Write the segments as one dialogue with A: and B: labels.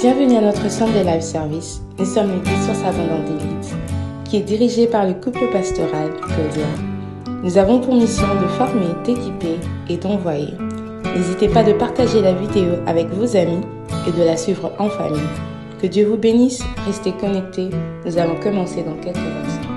A: Bienvenue à notre Sunday Live Service. Nous sommes l'église Source Abondante d'Élite, qui est dirigée par le couple pastoral Claudia. Nous avons pour mission de former, d'équiper et d'envoyer. N'hésitez pas de partager la vidéo avec vos amis et de la suivre en famille. Que Dieu vous bénisse, restez connectés. Nous allons commencer dans quelques instants.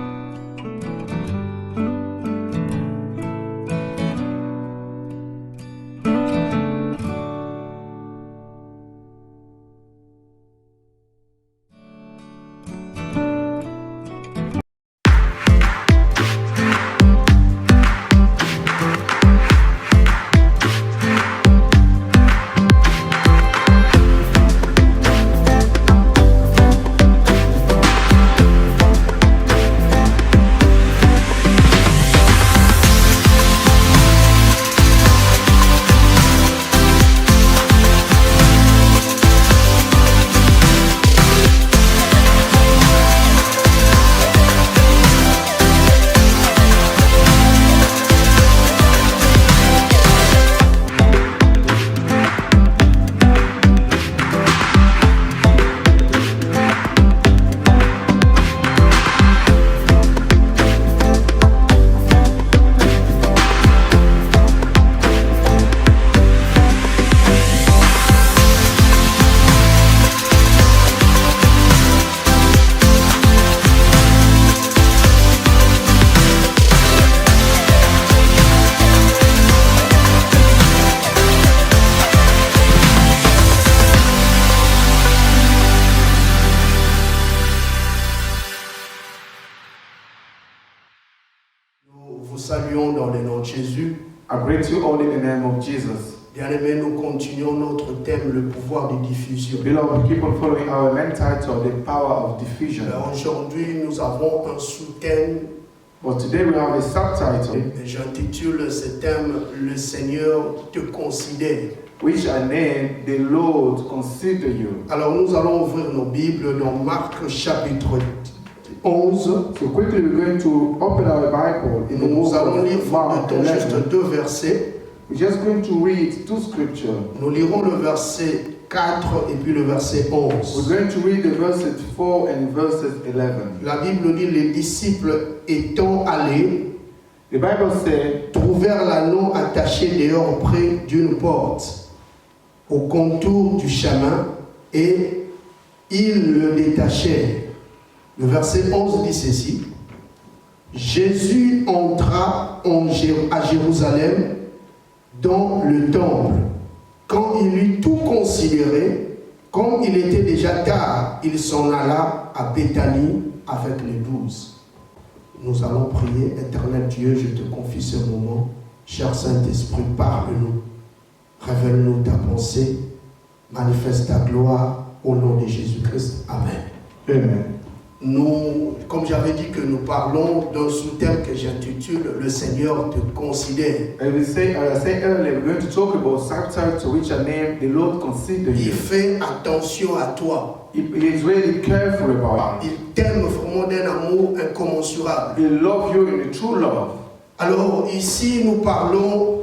B: Saluons dans le nom de Jésus.
C: I greet you all in the name of Jesus.
B: Bien-aimés, nous continuons notre thème, le pouvoir de diffusion.
C: Beloved, keep on following our main title, the power of diffusion.
B: Aujourd'hui, nous avons un sous-thème.
C: But today we have a subtitle,
B: Et j'intitule ce thème, le Seigneur te considère.
C: which I name, The Lord Consider You.
B: Alors nous allons ouvrir nos Bibles dans Marc chapitre 11.
C: So quickly we're going to open our Bible in the
B: Nous
C: book
B: allons lire
C: of Mark
B: faute de temps juste
C: 11.
B: deux versets.
C: We're just going to read two scriptures.
B: Nous lirons le verset 4 et puis le verset
C: We're
B: 11.
C: going to read the verses 4 and verses 11.
B: La Bible dit, les disciples étant allés,
C: The Bible said,
B: trouvèrent l'anneau attaché dehors près d'une porte, au contour du chemin, et ils le détachèrent. Le verset 11 dit ceci. Jésus entra à Jérusalem dans le temple. Quand il eut tout considéré, comme il était déjà tard, il s'en alla à Béthanie avec les 12. Nous allons prier. Éternel Dieu, je te confie ce moment. Cher Saint-Esprit, parle-nous. Révèle-nous ta pensée. Manifeste ta gloire au nom de Jésus-Christ. Amen.
C: Amen.
B: Nous, comme j'avais dit que nous parlons d'un sous-thème que j'intitule « Le Seigneur te considère ».
C: As I said earlier, we're going to talk about subtitle which I named, The Lord Consider
B: Il
C: You.
B: fait attention à toi.
C: He is really careful about you.
B: Il t'aime vraiment d'un amour incommensurable.
C: He loves you in a true love.
B: Alors ici, nous parlons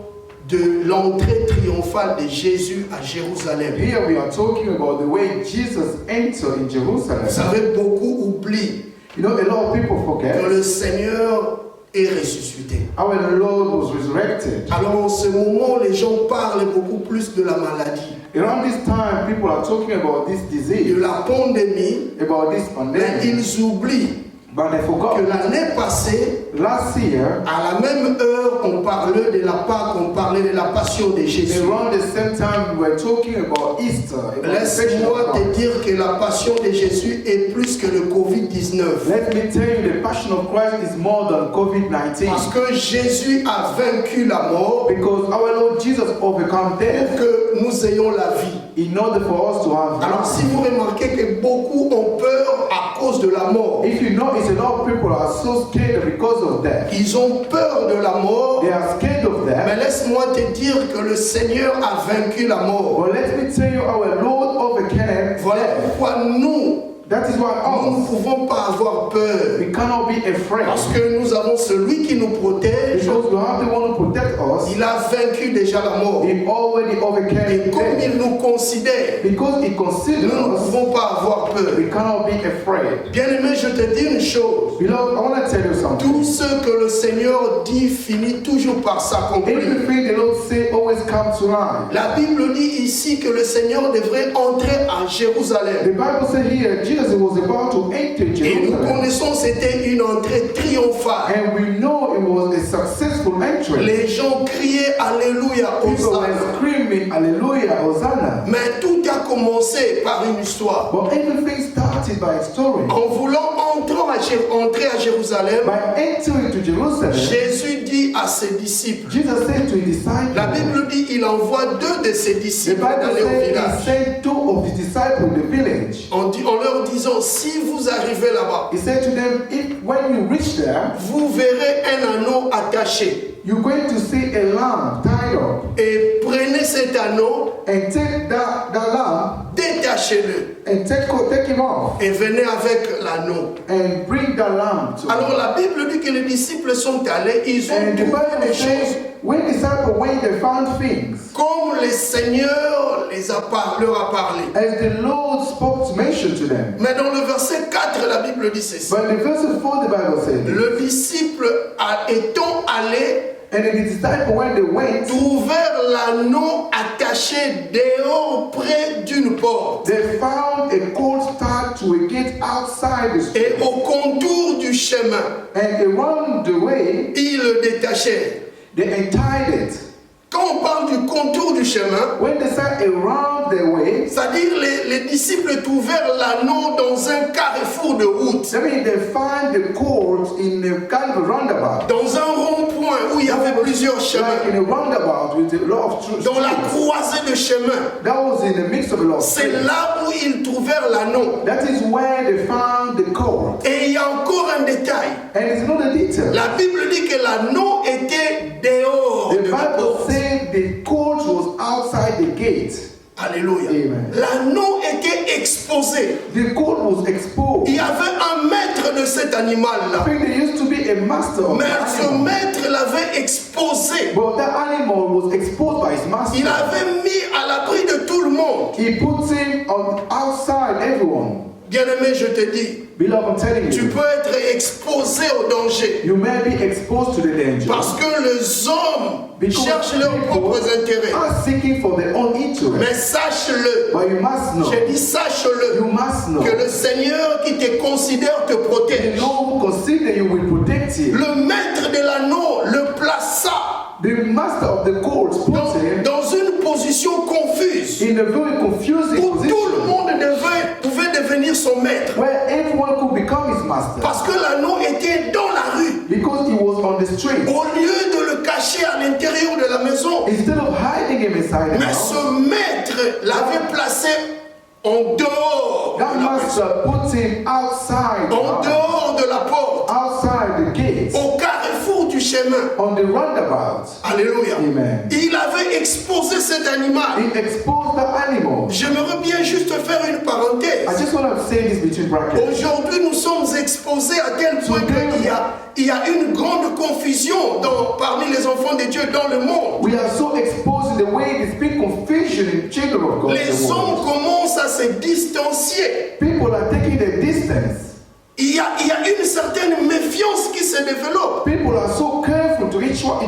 B: de l'entrée triomphale de Jésus à Jérusalem.
C: Here we are talking about the way Jesus entered in Jerusalem.
B: Vous savez, beaucoup oublient
C: You know, a lot of people
B: que
C: forget
B: le Seigneur est ressuscité.
C: how the Lord was resurrected.
B: Alors en ce moment, les gens parlent beaucoup plus de la maladie,
C: Around this time, people are talking about this
B: de
C: disease,
B: la pandémie,
C: about this
B: mais
C: pandemic,
B: ils oublient
C: but they
B: que
C: forgot.
B: l'année passée,
C: Last year,
B: à la même heure, on parlait de la Pâque, on parlait de la passion de Jésus.
C: around the same time, we were talking about Easter. About the Passion
B: Laisse-moi
C: of
B: te
C: Christ.
B: dire que la passion de Jésus est plus que le Covid-19.
C: Let me tell you, the Passion of Christ is more than COVID-19.
B: Parce que Jésus a vaincu la mort
C: Because our Lord Jesus overcome
B: pour
C: death
B: que nous ayons la vie.
C: in order for us to have
B: Alors si
C: life.
B: vous remarquez que beaucoup ont peur à cause de la mort,
C: If you notice, a lot of people are so scared because of death.
B: ils ont peur de la mort,
C: They are scared of
B: mais
C: death.
B: laisse-moi te dire que le Seigneur a vaincu la mort.
C: But let me tell you, our Lord overcame
B: Voilà
C: death.
B: pourquoi nous
C: That is why
B: Nous ne
C: us,
B: pouvons pas avoir peur.
C: we cannot be afraid.
B: Parce que nous avons celui qui nous protège.
C: Because we have the one who protects us.
B: Il a vaincu déjà la mort.
C: He already overcame
B: Et comme
C: death.
B: il nous considère,
C: Because he
B: nous
C: considers
B: ne
C: us,
B: pouvons pas avoir peur.
C: we cannot be afraid.
B: Bien-aimé, je te dis une chose.
C: Beloved, I want to tell you something.
B: Tout ce que le Seigneur dit finit toujours par s'accomplir.
C: Everything the Lord say always comes to life.
B: La Bible dit ici que le Seigneur devrait entrer à
C: The
B: Jérusalem.
C: Bible said here Jesus was about to enter
B: Et nous
C: Jerusalem.
B: connaissons c'était une entrée triomphale.
C: And we know it was a successful entry.
B: Les gens criaient Alléluia,
C: People
B: Hosanna.
C: were screaming, Hallelujah, Hosanna.
B: Mais tout a commencé par une histoire.
C: But everything started by a story.
B: En voulant entrer à Jérusalem,
C: By entering to Jerusalem,
B: Jésus dit à ses disciples,
C: Jesus said to his disciples,
B: la Bible dit il envoie 2 de ses
C: the
B: disciples
C: Bible
B: d'aller au
C: said he
B: village.
C: sent 2 of his disciples in the village.
B: En leur disant, si vous arrivez là-bas,
C: He said to them, if when you reach there,
B: vous verrez un anneau attaché.
C: you're going to see a lamb tied up.
B: Et prenez cet anneau,
C: And take that lamb
B: détachez-le
C: and take him off
B: et venez avec l'anneau.
C: and bring the lamb to
B: Alors
C: him.
B: la Bible dit que les disciples sont allés, ils ont
C: And the
B: trouvé
C: Bible
B: des choses
C: says, when disciples went, they found things
B: comme le Seigneur leur a parlé.
C: as the Lord spoke to mention to them.
B: Mais dans le verset 4, la Bible dit ceci.
C: But in verse 4, the Bible said,
B: Le disciple étant allé,
C: and the disciples, when they went,
B: trouvèrent l'anneau attaché dehors près d'une porte.
C: they found a cord tied to a gate outside the
B: Et
C: street.
B: au contour du chemin,
C: And around the way,
B: ils le détachèrent.
C: they untied it.
B: Quand on parle du contour du chemin,
C: When they said around the way,
B: c'est-à-dire les disciples trouvèrent l'anneau dans un carrefour de route,
C: I mean, they find the cord in a kind of a roundabout.
B: dans un rond-point où il y avait plusieurs
C: Like
B: chemins,
C: in a roundabout with a lot of streets.
B: dans la croisée de chemins.
C: That was in the midst of a lot of
B: C'est
C: streets.
B: là où ils trouvèrent l'anneau.
C: That is where they found the cord.
B: Et il y a encore un détail.
C: And it's another detail.
B: La Bible dit que l'anneau était dehors
C: The
B: de la
C: Bible
B: porte.
C: said the cord was outside the gate.
B: Alléluia.
C: Amen.
B: L'anneau était exposé.
C: The cord was exposed.
B: Il y avait un maître de cet
C: I
B: animal-là.
C: think there used to be a master of
B: Mais
C: the
B: ce
C: animal.
B: maître l'avait exposé.
C: But that animal was exposed by his master.
B: Il avait mis à l'abri de tout le monde.
C: He puts him on outside everyone.
B: Bien-aimé, je te dis,
C: Beloved, I'm telling
B: tu
C: you,
B: peux être exposé au danger.
C: you may be exposed to the danger.
B: Parce que les hommes
C: Because
B: cherchent leurs propres intérêts.
C: people are seeking for their own interest.
B: Mais sache-le,
C: But you must know.
B: j'ai dit sache-le,
C: You must know.
B: que le Seigneur qui te considère te
C: The
B: protège.
C: Lord will consider you will protect you.
B: Le maître de l'anneau le plaça
C: The master of the courts put him
B: dans une position confuse
C: in a very confusing
B: où tout le
C: position
B: monde pouvait devenir son maître.
C: where everyone could become his master
B: Parce que l'anneau était dans la rue.
C: because he was on the street.
B: Au lieu de le cacher à l'intérieur de la maison,
C: Instead of hiding him inside the
B: mais
C: house,
B: ce maître l'avait placé en dehors de
C: that
B: la maison,
C: master put him outside the
B: en
C: house,
B: dehors de la porte,
C: outside the gate,
B: au carrefour du chemin.
C: on the roundabout.
B: Alléluia.
C: Amen.
B: Il avait exposé cet animal.
C: He exposed the animal.
B: J'aimerais bien juste faire une
C: I
B: parenthèse.
C: just want to say this between brackets.
B: Aujourd'hui, nous sommes exposés à tel point qu'il y a une grande confusion parmi les enfants de Dieu dans le monde.
C: We are so exposed in the way there's big confusion in children of God. in
B: Les
C: the
B: hommes
C: world.
B: commencent à se distancier.
C: People are taking the distance.
B: Il y a une certaine méfiance qui se développe.
C: People are so careful to each other.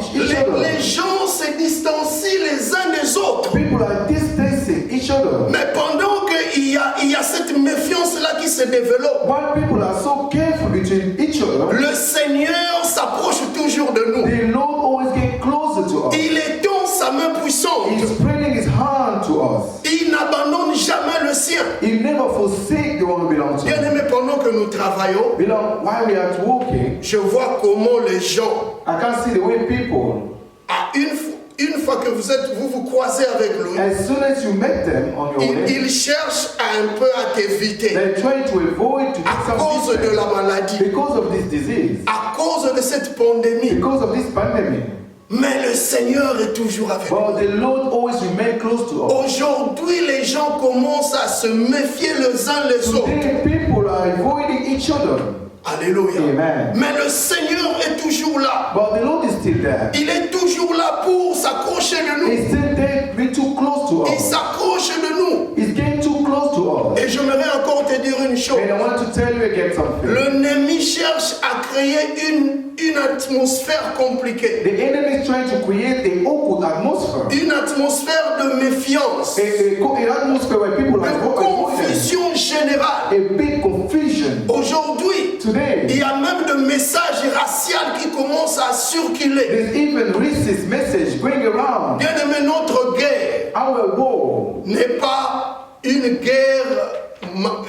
B: Les gens se distancient les uns des autres.
C: People are distancing each other.
B: Mais pendant qu'il y a cette méfiance-là qui se développe,
C: While people are so careful between each other,
B: le Seigneur s'approche toujours de nous.
C: the Lord always get closer to us.
B: Il étend sa main puissante.
C: He's spreading his hand to us.
B: Il n'abandonne jamais le sien.
C: He never forsake the one who belongs to
B: Bien
C: him.
B: aimé, pendant que nous travaillons,
C: Beloved, while we are walking,
B: je vois comment les gens,
C: I can see the way people,
B: une fois que vous croisez avec lui,
C: as soon as you met them on your way,
B: ils cherchent un peu à t'éviter
C: they try to avoid to
B: à
C: take some
B: cause de
C: distance
B: la maladie,
C: because of this disease,
B: à cause de cette pandémie.
C: because of this pandemic.
B: Mais le Seigneur est toujours avec nous.
C: But the Lord always remains close to us.
B: Aujourd'hui, les gens commencent à se méfier les uns les autres.
C: Today, people are avoiding each other.
B: Alléluia.
C: Amen.
B: Mais le Seigneur est toujours là.
C: But the Lord is still there.
B: Il est toujours là pour s'accrocher de nous.
C: He's still there, be too close to
B: Il
C: us.
B: s'accroche de nous.
C: He's getting too close to us.
B: Et j'aimerais encore te dire une chose.
C: And I want to tell you again something.
B: L'ennemi cherche à créer une atmosphère compliquée.
C: The enemy is trying to create an awkward atmosphere.
B: Une atmosphère de méfiance.
C: An atmosphere where people are
B: De confusion générale.
C: a big confusion.
B: Aujourd'hui,
C: Today,
B: il y a même des messages raciaux qui commencent à circuler.
C: there's even racist message going around.
B: Bien aimé, notre guerre
C: Our war
B: n'est pas une guerre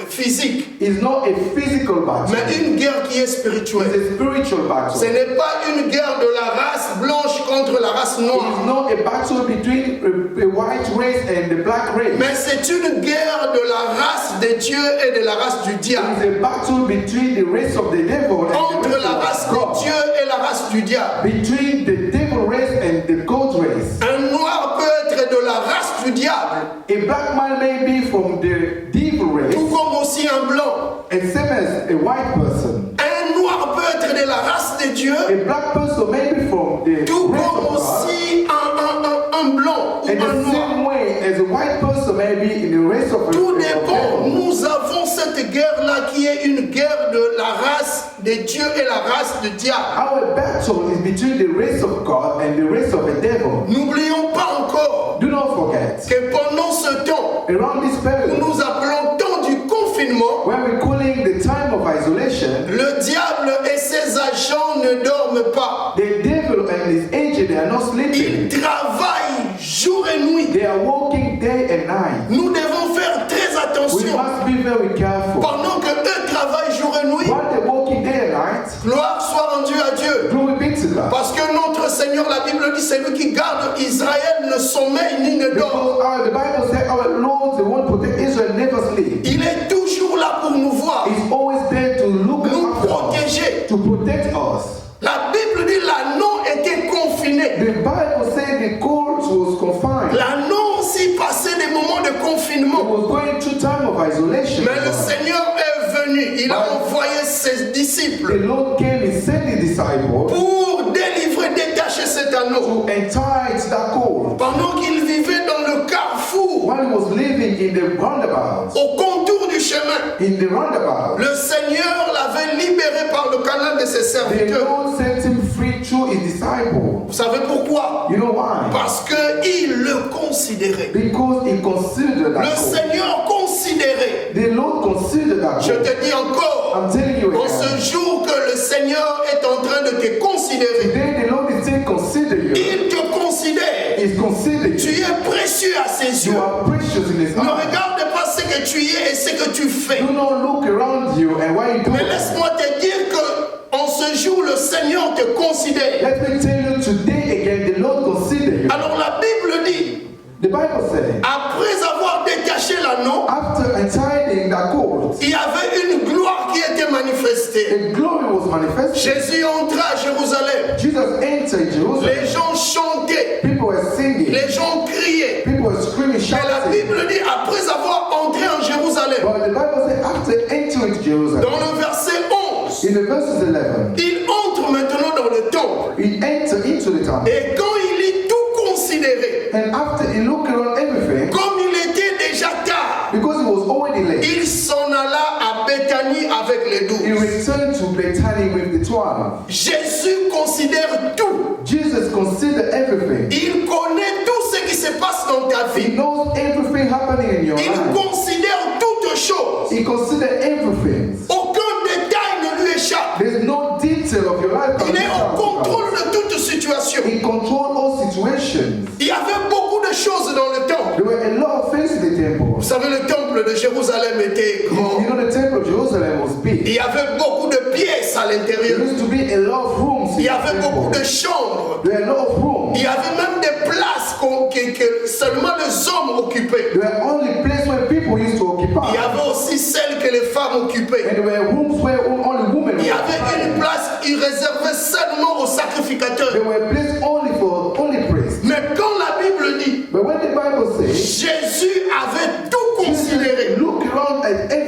B: physique,
C: is not a physical battle.
B: mais une guerre qui est spirituelle.
C: It's a spiritual
B: Ce
C: battle.
B: n'est pas une guerre de la race blanche contre la race
C: It is
B: noire,
C: not a battle between a white race and the black race.
B: mais c'est une guerre de la race des dieux et de la race du
C: It
B: diable.
C: is a battle between the race of the devil and
B: Entre
C: the
B: la
C: race
B: race
C: of
B: des
C: God.
B: dieux et la race du diable.
C: Between the devil race and the God race.
B: Un noir peut être de la race du diable,
C: A black man may be from the devil race,
B: tout comme aussi un blanc.
C: and same as a white person.
B: Un noir peut être de la race des dieux,
C: A black person may be from the
B: tout
C: race
B: comme
C: of God.
B: aussi un blanc ou
C: In
B: un
C: the
B: noir.
C: same way as a white person may be in the race of a
B: Tout
C: of
B: dépend.
C: devil.
B: Nous avons cette guerre-là qui est une guerre de la race des dieux et la race du diable.
C: Our battle is between the race of God and the race of the devil.
B: N'oublions pas encore
C: Do not forget,
B: que pendant ce temps
C: around this
B: où
C: period,
B: nous appelons temps du confinement,
C: when we're calling the time of isolation,
B: le diable et ses agents ne dorment pas.
C: the devil and his agent, they are not
B: Ils
C: sleeping.
B: travaillent jour et nuit.
C: They are working day and night.
B: Nous devons faire très
C: We
B: attention.
C: must be very careful.
B: Pendant que eux travaillent jour et nuit,
C: While they're working day and night,
B: gloire soit rendue à Dieu.
C: glory be to God.
B: Parce que notre Seigneur, la Bible dit, c'est lui qui garde Israël, ne sommeille ni ne dort.
C: Because the Bible says our Lord, the one who protect Israel, never sleep.
B: Il est toujours là pour nous voir,
C: He's always there to look
B: nous
C: after us,
B: protéger.
C: to protect us.
B: La Bible dit, l'anneau était confiné.
C: The Bible says the court was confined.
B: L'anneau aussi passait des moments de
C: He
B: confinement.
C: was going through time of isolation.
B: Mais le Seigneur est venu, il a envoyé ses disciples
C: The Lord came and sent the disciples
B: pour délivrer, détacher cet anneau.
C: to entice that court.
B: Pendant qu'il vivait dans le carrefour,
C: While he was living in the roundabout,
B: au contour du chemin,
C: in the roundabout,
B: le Seigneur l'avait libéré par le canal de ses
C: the
B: serviteurs.
C: Lord set him free through his disciples.
B: Vous savez pourquoi?
C: You know why?
B: Parce qu'il le considérait.
C: Because he considered that
B: Le
C: court.
B: Seigneur considérait.
C: The Lord considered that
B: Je
C: court.
B: te dis encore,
C: I'm telling you
B: en
C: again.
B: ce jour que le Seigneur est en train de te considérer,
C: Today the Lord is saying consider you.
B: il te considère.
C: He's considered
B: Tu
C: you.
B: es précieux à ses
C: You
B: yeux.
C: are precious in his
B: Ne
C: eyes.
B: regarde pas ce que tu es et ce que tu fais.
C: Do not look around you and what you do.
B: Mais laisse-moi te dire que en ce jour, le Seigneur te considère.
C: Let me tell you today again, the Lord consider you.
B: Alors la Bible dit,
C: The Bible says,
B: après avoir détaché l'anneau,
C: after untying that cord,
B: il y avait une gloire qui était manifestée.
C: a glory was manifested.
B: Jésus entra à Jérusalem.
C: Jesus entered Jerusalem.
B: Les gens chantaient,
C: People were singing.
B: les gens criaient.
C: People were screaming,
B: Mais la
C: shouting.
B: Bible dit, après avoir entré en Jérusalem,
C: But the Bible says, after entering Jerusalem,
B: dans le verset 11,
C: in the verses 11,
B: il entre maintenant dans le temple.
C: he entered into the temple.
B: Et quand il est tout considéré,
C: And after he looked around everything,
B: comme il était déjà tard,
C: because it was already late,
B: il s'en alla à Béthanie avec les
C: he
B: 12.
C: returned to Bethany with the 12.
B: Jésus considère tout.
C: Jesus considered everything.
B: Il connaît tout ce qui se passe dans ta
C: He
B: vie.
C: knows everything happening in your
B: Il
C: life.
B: considère toutes choses.
C: He considered everything.
B: Aucun détail ne lui échappe.
C: There's no detail of your life.
B: Il est au contrôle de toute situation.
C: He controlled all situations.
B: Il y avait beaucoup de choses dans le temple.
C: There were a lot of things in the temple.
B: Vous savez, le temple de Jérusalem était grand.
C: You know, the temple of Jerusalem was big.
B: Il y avait beaucoup de pièces à
C: There
B: l'intérieur.
C: used to be a lot of rooms in
B: Il y
C: the
B: avait beaucoup
C: temple.
B: de chambres.
C: There were a lot of rooms.
B: Il y avait même des places que seulement les hommes occupaient.
C: There were only places where people used to
B: Il y
C: occupy.
B: avait aussi celles que les femmes occupaient.
C: And there were rooms where only women
B: Il y
C: were
B: avait une
C: occupying.
B: place réservée seulement aux sacrificateurs.
C: There were places only for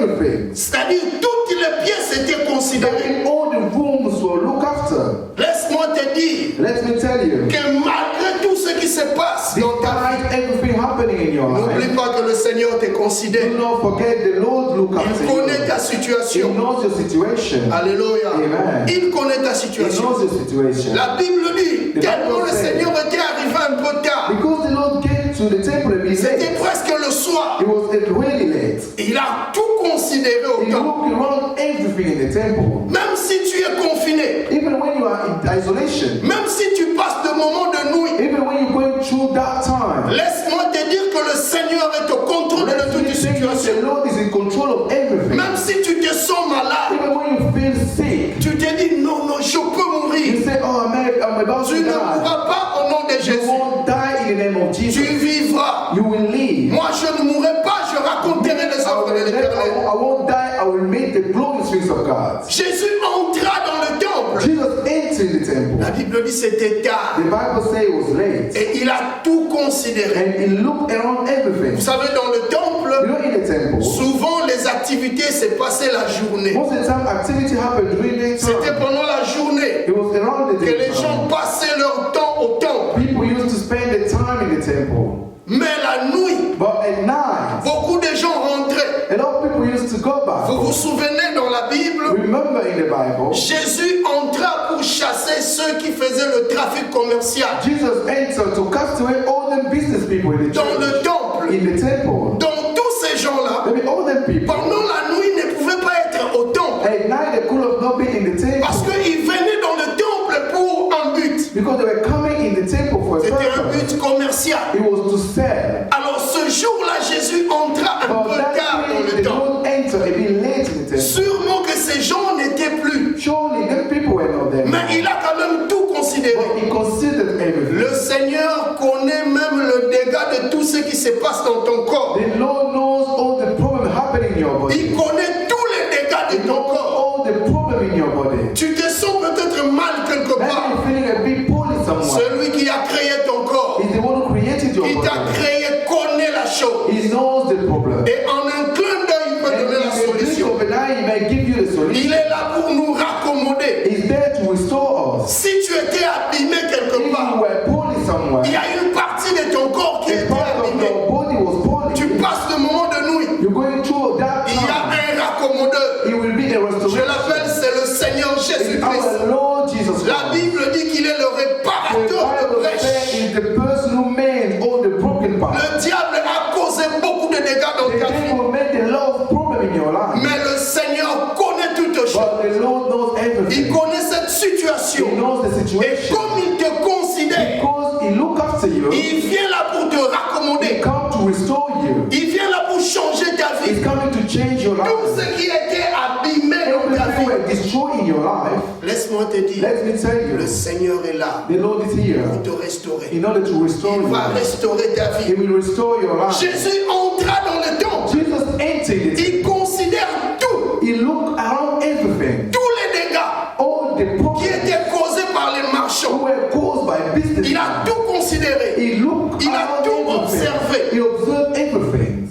C: everything.
B: C'est-à-dire toutes les pièces étaient considérées.
C: And all the rooms were looked after.
B: Laisse-moi te dire
C: Let me tell you,
B: que malgré tout ce qui se passe dans ta vie,
C: despite everything happening in your
B: n'oublie
C: life,
B: pas que le Seigneur te considère.
C: do not forget the Lord look after
B: Il connaît
C: you.
B: ta
C: He
B: situation.
C: knows your situation.
B: Alléluia.
C: Amen.
B: Il connaît ta
C: He
B: situation.
C: knows your situation.
B: La Bible dit,
C: The
B: tellement
C: Bible
B: le
C: says-
B: Seigneur était arrivé un peu tard.
C: Because the Lord came to the temple and he
B: C'était
C: late.
B: presque le soir.
C: It was really late.
B: Il a tout considéré au
C: He
B: temps.
C: looked around everything in the temple.
B: Même si tu es confiné,
C: Even when you are in isolation,
B: même si tu passes de moments de nuit,
C: even when you're going through that time,
B: laisse-moi te dire que le Seigneur est au contrôle de toute situation.
C: the Lord is in control of everything.
B: Même si tu te sens malade,
C: Even when you feel sick,
B: tu te dis non, non, je peux
C: you
B: mourir.
C: say, oh man, I'm about
B: Tu
C: to
B: ne
C: die.
B: mourras pas au nom de
C: You
B: Jésus.
C: won't die in the name of
B: Tu
C: Jesus.
B: vivras.
C: You will live.
B: Moi, je ne mourrai pas, je raconterai les œuvres de l'Éternel.
C: I won't die, I will make the glorious things of God.
B: Jésus entra dans le temple.
C: Jesus entered the temple.
B: La Bible dit c'était tard.
C: The Bible says it was late.
B: Et il a tout considéré.
C: And he looked around everything.
B: Vous savez, dans le
C: You
B: temple,
C: know, in the temple,
B: souvent les activités se passaient la journée.
C: most of the time activity happened during the
B: C'était
C: time.
B: pendant la journée
C: It was around the
B: que les gens
C: daytime.
B: passaient leur temps au temple.
C: People used to spend the time in the temple.
B: Mais la nuit,
C: But at night,
B: beaucoup de gens rentraient.
C: a lot of people used to go back.
B: Vous vous souvenez dans la Bible,
C: Remember in the Bible,
B: Jésus entra pour chasser ceux qui faisaient le trafic commercial
C: Jesus entered to cast away all the business people in the
B: dans
C: church,
B: le temple.
C: in the temple.
B: Donc tous ces gens-là,
C: I mean, all the people,
B: pendant la nuit, ne pouvaient pas être au temple
C: at night they could have not been in the
B: parce
C: temple
B: qu'ils venaient dans le temple pour un but.
C: because they were coming in the temple for a
B: C'était un
C: purpose.
B: but commercial.
C: It was to sell.
B: Alors ce jour-là, Jésus entra un
C: But
B: peu tard
C: that
B: dans
C: day,
B: le
C: the
B: temple.
C: Lord entered a bit late in the temple.
B: Sûrement que ces gens n'étaient plus.
C: Surely the people were not there.
B: Mais il a quand même tout considéré.
C: But he considered everything.
B: Le Seigneur connaît même le dégât de tout ce qui se passe dans ton corps.
C: The Lord knows all the problem happening in your body.
B: Il connaît tous les dégâts
C: He
B: de ton
C: knows
B: corps.
C: all the problem in your body.
B: Tu te sens peut-être mal quelque
C: Maybe
B: part.
C: you're feeling a bit poorly somewhere.
B: Celui qui a créé ton corps,
C: He's the one who created your
B: qui t'a
C: body.
B: créé, connaît la chose.
C: He knows the problem.
B: Et en un clin d'œil, il peut
C: And
B: donner la
C: in the blink
B: solution.
C: of an eye, he may give you the
B: Il
C: solution.
B: est là pour nous raccommoder.
C: He's there to restore us.
B: Si tu étais abîmé quelque
C: If you
B: part,
C: were poorly somewhere,
B: il y a une partie de ton corps qui
C: a
B: était
C: part of
B: abîmée.
C: your body was
B: Tu
C: poorly.
B: passes de moments de nuit.
C: You're going through that
B: Il y a
C: time.
B: un raccommodeur.
C: It will be a
B: Je
C: restoration.
B: l'appelle, c'est le Seigneur
C: It's
B: Jésus-Christ.
C: our Lord Jesus
B: La
C: Christ.
B: Bible dit qu'il est le
C: The
B: réparateur de
C: Bible
B: brèches.
C: says is the person who made all the broken parts.
B: Le diable a causé beaucoup de dégâts dans
C: The
B: ta vie.
C: devil made a lot of problem in your life.
B: Mais le Seigneur connaît toutes choses.
C: But the Lord knows
B: Il
C: everything.
B: connaît cette situation.
C: He knows the
B: Et
C: situation.
B: comme il te considère,
C: Because he look after you,
B: il vient là pour te
C: he
B: raccommoder.
C: come to restore you.
B: Il vient là pour changer ta
C: He's
B: vie.
C: coming to change your
B: Tout
C: life.
B: ce qui était abîmé dans ta
C: Everything
B: vie.
C: were destroyed in your life.
B: Laisse-moi te dire,
C: Let me tell
B: le
C: you,
B: Seigneur est là
C: the Lord is here
B: pour te restaurer.
C: in order to restore
B: Il
C: you.
B: va restaurer ta
C: He
B: vie.
C: will restore your life.
B: Jésus entra dans le temple.
C: Jesus entered it.
B: Il considère tout,
C: He looked around everything.
B: tous les dégâts
C: All the
B: qui
C: problems
B: étaient causés par les
C: who
B: marchands.
C: were caused by business.
B: Il a tout considéré.
C: He looked
B: Il a
C: around
B: tout
C: everything.
B: observé.
C: He observed everything.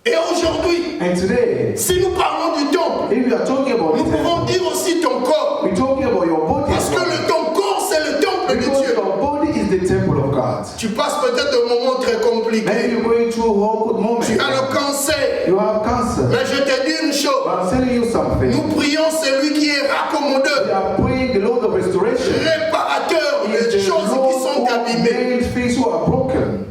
B: Et aujourd'hui,
C: And today,
B: si nous parlons du temple,
C: if we are talking about
B: nous
C: the temple,
B: pouvons dire aussi ton corps.
C: we're talking about your body.
B: Parce que ton corps, c'est le temple de
C: Because
B: Dieu.
C: your body is the temple of God.
B: Tu passes peut-être un moment très
C: Maybe
B: compliqué.
C: you're going through a awkward moment.
B: Tu as le cancer.
C: You have cancer.
B: Mais je te dis une
C: But
B: chose.
C: I'm telling you something.
B: Nous prions celui qui est
C: We
B: raccommodeur,
C: are praying the Lord of restoration.
B: réparateur
C: He
B: des
C: is the
B: choses qui
C: Lord
B: sont
C: who
B: abîmées.
C: made things who are broken.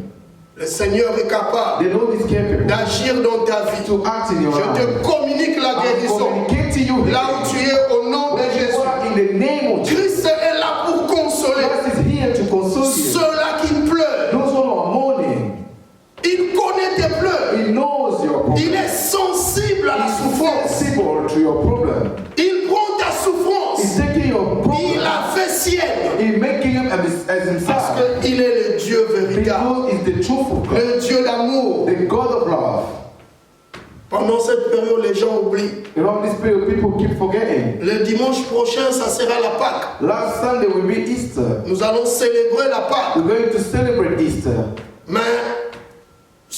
B: Le Seigneur est capable
C: The Lord is capable
B: d'agir dans ta vie.
C: to act in your
B: Je
C: life.
B: te communique la
C: I'm
B: guérison.
C: communicating you
B: Là où tu es, au nom de
C: where you
B: Jésus.
C: are in the name of Jesus.
B: Christ est là pour consoler
C: Christ is here to console you.
B: ceux-là qui pleurent.
C: Those who are mourning,
B: Il connaît tes pleurs.
C: He knows your problem.
B: Il est sensible à la souffrance.
C: Sensible to your problem.
B: Il prend ta
C: He's
B: souffrance.
C: taking your
B: Il
C: problem.
B: la fait sienne.
C: He's making him as
B: Parce
C: himself.
B: qu'il est le Dieu véritable.
C: Because he's the truthful God.
B: Le Dieu d'amour.
C: The God of love.
B: Pendant cette période, les gens oublient.
C: Around this period, people keep forgetting.
B: Le dimanche prochain, ça sera la Pâque.
C: Last Sunday will be Easter.
B: Nous allons célébrer la Pâque.
C: We're going to celebrate Easter.
B: Mais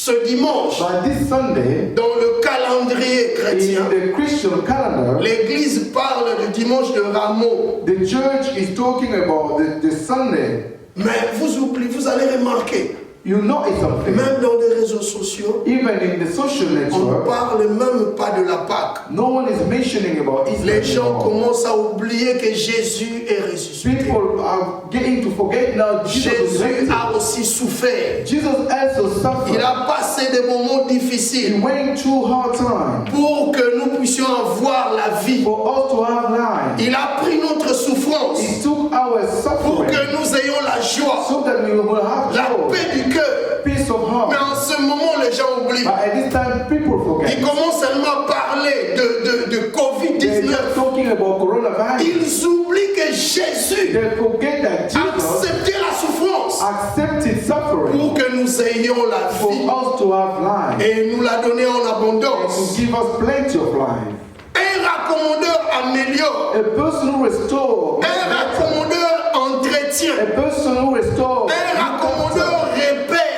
B: ce dimanche,
C: But this Sunday,
B: dans le calendrier chrétien,
C: in the Christian calendar,
B: l'Église parle du dimanche de Rameau.
C: the church is talking about the Sunday.
B: Mais vous oubliez, vous allez remarquer,
C: You notice something.
B: même dans les réseaux sociaux,
C: Even in the social
B: on ne
C: network,
B: parle même pas de la Pâque.
C: no one is mentioning about
B: Les
C: Easter
B: gens
C: anymore.
B: commencent à oublier que Jésus est ressuscité.
C: People are getting to forget now Jesus is
B: Jésus
C: resurrected.
B: a aussi souffert.
C: Jesus also
B: Il
C: suffered.
B: a passé des moments
C: He
B: difficiles
C: went through hard times
B: pour que nous puissions avoir la vie.
C: for us to have life.
B: Il a pris notre souffrance
C: He took our
B: pour
C: suffering
B: que nous ayons la joie,
C: so that we will have
B: la
C: joy,
B: paix du cœur.
C: peace of
B: Mais
C: heart.
B: en ce moment, les gens oublient.
C: But at this time, people forget.
B: Ils commencent seulement à parler de
C: They're
B: Covid-19.
C: just talking about coronavirus.
B: Ils oublient que Jésus
C: They forget that
B: a
C: Jesus
B: accepté la souffrance
C: accepted suffering
B: pour que nous ayons la
C: for
B: vie.
C: us to have life
B: Et nous l'a donné en
C: and
B: abondance.
C: to give us plenty of life.
B: Un raccommodeur améliore.
C: A person who restores,
B: Un raccommodeur entretient.
C: a person who restores,
B: Un raccommodeur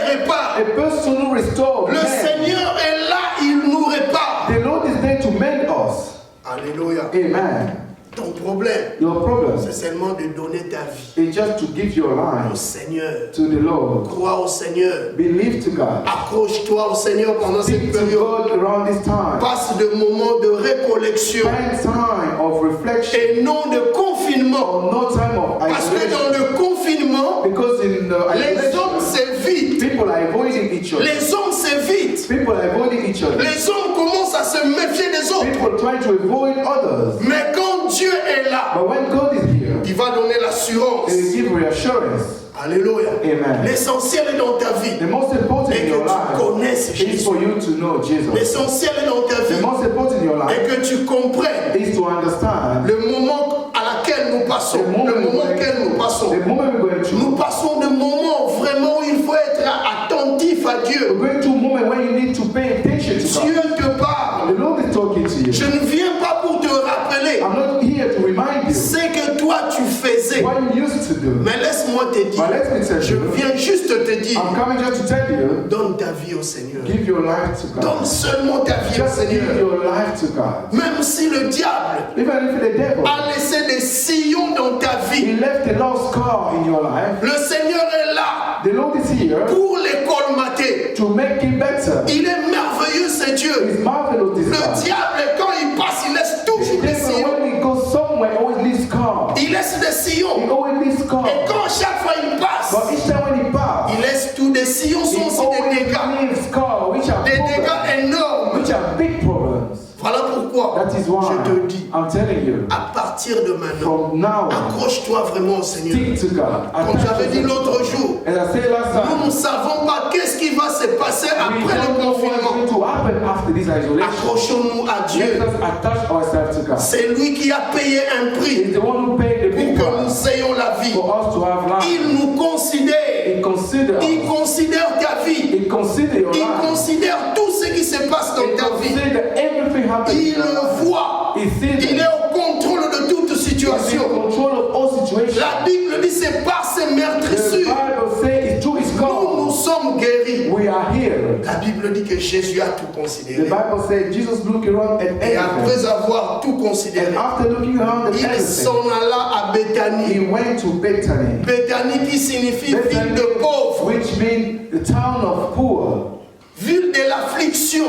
B: répare.
C: a person who restores.
B: Le
C: man.
B: Seigneur est là, il nous répare.
C: The Lord is there to mend us.
B: Alléluia.
C: Amen.
B: Ton problème,
C: Your problem
B: c'est seulement de donner ta vie
C: is just to give your
B: au
C: life
B: Seigneur.
C: to the Lord.
B: Crois au Seigneur.
C: Believe to God.
B: Accroche-toi au Seigneur pendant cette
C: Speak to
B: période.
C: God around this time.
B: Passe de moments de récollection
C: Spend time of reflection
B: et non de confinement.
C: or no time of
B: Parce que
C: isolation.
B: dans le confinement,
C: Because in
B: les hommes
C: isolation,
B: s'évitent.
C: people are avoiding each other.
B: Les hommes s'évitent.
C: People are avoiding each other.
B: Les hommes commencent à se méfier des autres.
C: People try to avoid others.
B: Mais quand Dieu est là,
C: But when God is here,
B: il va donner l'assurance.
C: He will give reassurance.
B: Alléluia.
C: Amen.
B: L'essentiel est dans ta vie.
C: The most important
B: Et
C: in
B: que
C: your
B: tu
C: life
B: connaisses
C: is
B: Jésus.
C: for you to know Jesus.
B: L'essentiel est dans ta
C: The
B: vie.
C: most important in your life
B: Et que tu comprennes
C: is to understand
B: le moment à laquelle nous passons.
C: the moment
B: Le moment auquel nous passons.
C: the moment we're going through.
B: Nous passons de moments vraiment où il faut être attentif à
C: We're
B: Dieu.
C: going through a moment when you need to pay attention to
B: Dieu
C: God.
B: te parle.
C: The Lord is talking to you.
B: Je ne viens pas pour te rappeler
C: I'm not here to remind you
B: ce que toi tu faisais.
C: what you used to do.
B: Mais laisse-moi te dire,
C: But let me tell
B: je
C: you,
B: viens juste te dire,
C: I'm coming just to tell you,
B: donne ta vie au Seigneur.
C: give your life to
B: Donne
C: God.
B: seulement ta vie au
C: Just give
B: Seigneur.
C: your life to God.
B: Même si le diable
C: Even if the devil,
B: a laissé des sillons dans ta vie,
C: he left a lost scar in your life,
B: le Seigneur est là
C: the Lord is here
B: pour les colmater.
C: to make it better.
B: Il est merveilleux, ce Dieu.
C: It's marvelous this
B: Le
C: God.
B: diable, quand il passe, il laisse toujours des
C: Therefore,
B: sillons.
C: when we go somewhere, always leave scar.
B: Il laisse des
C: He
B: sillons.
C: always leaves scar.
B: Et quand chaque fois il passe,
C: But each time when he passes,
B: il laisse tous des sillons,
C: he
B: sont aussi des
C: always
B: dégâts.
C: leaves scar, which are
B: Des
C: problems,
B: dégâts énormes.
C: which are big problems.
B: Voilà pourquoi
C: That is why
B: je te dis,
C: I'm telling you,
B: à partir de maintenant,
C: from now on,
B: accroche-toi vraiment au Seigneur.
C: stick to God.
B: Comme j'avais dit l'autre jour,
C: As I said last
B: nous
C: time,
B: ne savons pas qu'est-ce qui va se passer
C: we
B: après
C: don't
B: le
C: know what's
B: confinement.
C: going to happen after this isolation.
B: Accrochons-nous à Dieu.
C: Let us attach ourselves to God.
B: C'est lui qui a payé un prix
C: He's the one who paid the
B: pour
C: big
B: que
C: price
B: nous ayons la vie.
C: for us to have life.
B: Il nous considère.
C: He consider us.
B: Il considère ta vie.
C: He consider your
B: Il
C: life.
B: considère tout ce qui se passe dans
C: He
B: ta vie.
C: consider everything happening in
B: Il
C: your
B: le
C: life.
B: voit.
C: He sees
B: Il
C: it.
B: est au contrôle de toute
C: He's in
B: situation.
C: control of all situations.
B: La Bible dit c'est par ses
C: The
B: meurtrissures
C: Bible says it's through His
B: nous
C: God
B: sommes guéris.
C: we are healed.
B: La Bible dit que Jésus a tout
C: The
B: considéré.
C: Bible says Jesus looked around at
B: Et
C: everything.
B: après avoir tout considéré,
C: And after looking around at
B: il
C: everything,
B: s'en alla à Béthanie.
C: he went to Bethany.
B: Béthanie qui signifie ville
C: Bethany,
B: de pauvres,
C: which means the town of poor,
B: ville de l'affliction,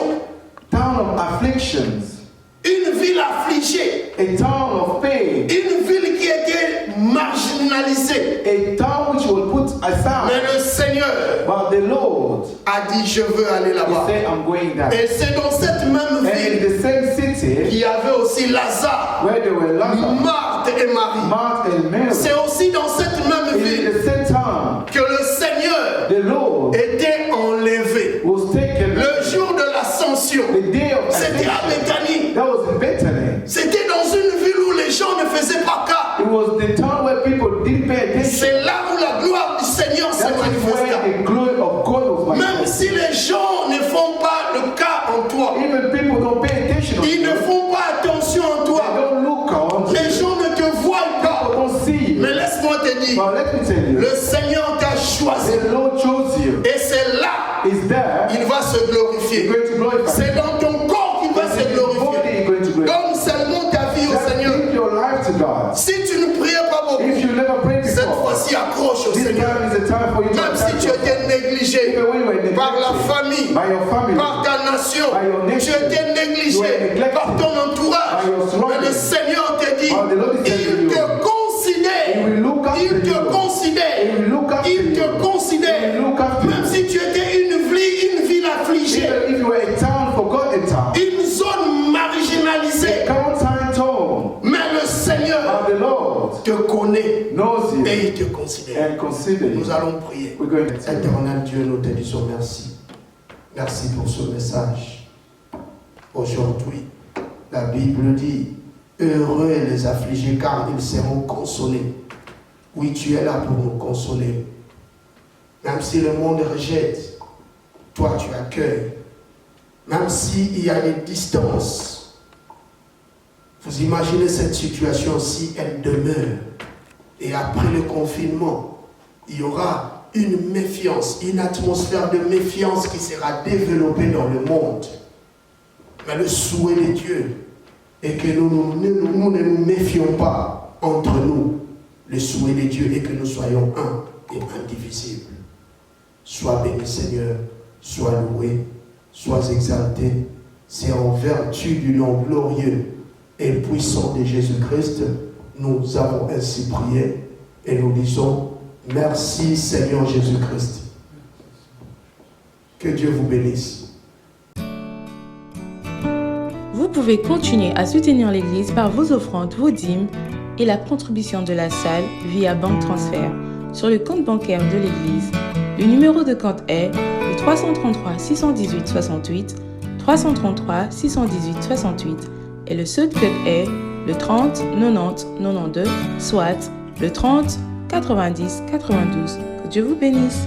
C: town of afflictions,
B: une ville affligée,
C: a town of pain,
B: une ville qui était marginalisée.
C: a town which was put
B: Mais
C: aside.
B: le Seigneur
C: But the Lord,
B: a dit, je veux aller
C: he
B: là-bas.
C: said, I'm going there.
B: Et c'est dans cette même
C: And in
B: ville
C: the same city
B: qu'il y avait aussi Lazare,
C: where there were Lazarus,
B: Marthe et Marie.
C: Martha, and Mary,
B: C'est aussi dans cette même
C: in
B: ville
C: the same town,
B: que le Seigneur
C: the Lord
B: était enlevé.
C: was taken.
B: Le jour de l'ascension,
C: The day of
B: c'était à
C: ascension,
B: Béthanie.
C: that was in Bethany.
B: C'était dans une ville où les gens ne faisaient pas cas.
C: It was the town where people didn't pay attention.
B: C'est là où la gloire du Seigneur s'est
C: That is
B: manifestée.
C: where the glory of God was
B: Même
C: manifested.
B: si les gens ne font pas le cas en toi,
C: Even people don't pay attention on
B: ils
C: you.
B: ne font pas attention en
C: They
B: toi,
C: don't look around you.
B: les gens ne te voient
C: People
B: pas.
C: don't see you.
B: Mais laisse-moi te dire,
C: But let me tell you,
B: le Seigneur t'a choisi.
C: The Lord chose you.
B: Et c'est là
C: Is there.
B: qu'il va se
C: He's
B: glorifier.
C: going to glorify.
B: C'est dans ton corps qu'il va
C: It's
B: se
C: in his body
B: glorifier.
C: he's going to glorify.
B: Donne seulement ta vie au
C: Just
B: Seigneur.
C: give your life to God.
B: Si tu ne priais pas beaucoup,
C: If you never prayed
B: cette
C: before,
B: fois-ci accroche au
C: this
B: Seigneur.
C: time is the time for you to
B: Même si
C: attach
B: tu
C: yourself.
B: étais négligé
C: Even when you were neglected
B: par la famille,
C: by your family,
B: par ta nation,
C: by your
B: tu
C: nation,
B: étais
C: you were
B: négligé
C: neglected
B: par ton entourage.
C: by your surroundings.
B: Mais le Seigneur te dit,
C: But the Lord is telling
B: il
C: you,
B: te
C: He will
B: considère.
C: look after
B: Il te
C: you. He
B: considère.
C: will look after
B: Il
C: you.
B: te
C: He
B: considère.
C: will look after
B: Même
C: you.
B: si tu étais une ville affligée,
C: Even if you were a town, forgotten town,
B: une zone marginalisée,
C: Quarantine town,
B: mais le Seigneur
C: but the Lord
B: te connaît
C: knows you
B: et il te considère.
C: and consider you.
B: Nous allons prier.
C: We're going to tell you.
B: Éternel Dieu, nous te disons merci. Merci pour ce message. Aujourd'hui, la Bible dit, heureux les affligés car ils seront consolés. Oui, tu es là pour nous consoler. Même si le monde rejette, toi tu accueilles. Même s'il y a des distances, vous imaginez cette situation si elle demeure. Et après le confinement, il y aura une méfiance, une atmosphère de méfiance qui sera développée dans le monde. Mais le souhait de Dieu est que nous ne nous méfions pas entre nous. Le souhait de Dieu est que nous soyons un et indivisibles. Sois béni Seigneur, sois loué, sois exalté. C'est en vertu du nom glorieux et puissant de Jésus-Christ, nous avons ainsi prié et nous disons merci Seigneur Jésus-Christ. Que Dieu vous bénisse.
A: Vous pouvez continuer à soutenir l'Église par vos offrandes, vos dîmes et la contribution de la salle via banque transfert sur le compte bancaire de l'Église. Le numéro de compte est le 333 618 68 333 618 68 et le code est le 30 90 92 soit le 30 90 92. Que Dieu vous bénisse.